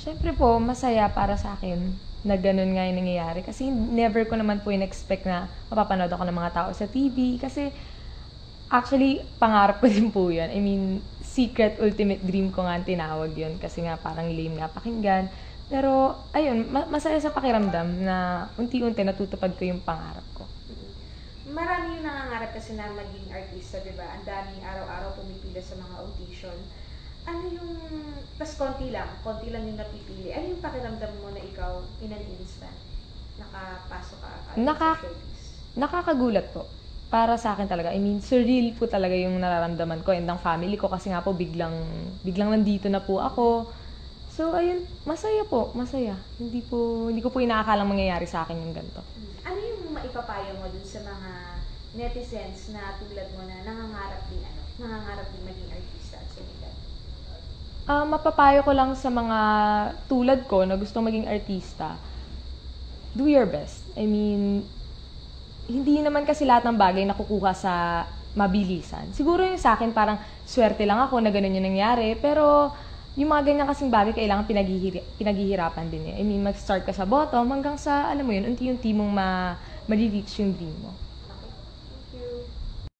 Siyempre po, masaya para sa akin na gano'n nga yung nangyayari. Kasi never ko naman po in-expect na mapapanood ako ng mga tao sa TV. Kasi actually, pangarap ko din po yun. I mean, secret ultimate dream ko nga ang tinawag yun. Kasi nga parang lame nga pakinggan. Pero, ayun, masaya sa pakiramdam na unti-unti natutupad ko yung pangarap ko. Marami yung nangangarap kasi na maging artista, di ba? Ang daming araw-araw pumipila sa mga audition. Ano yung, tas konti lang yung napipili. Ano yung pakiramdam mo na ikaw, in an instant, nakapasok ka sa showbiz? Nakakagulat po. Para sa akin talaga. I mean, surreal po talaga yung nararamdaman ko and ng family ko kasi nga po biglang nandito na po ako. So, ayun, masaya po, masaya. Hindi ko po inaakalang mangyayari sa akin yung ganito. Ano yung maipapayo mo dun sa mga netizens na tulad mo na nangangarap din maging artista at sumikat? Mapapayo ko lang sa mga tulad ko na gusto maging artista, do your best. I mean, hindi naman kasi lahat ng bagay nakukuha sa mabilisan. Siguro yung sa akin parang swerte lang ako na ganun yung nangyari, pero yung mga ganyan kasing bagay kailangan pinaghihirapan din eh. I mean, mag-start ka sa bottom hanggang sa, alam mo yun, unti-unti mong ma-reach yung dream mo.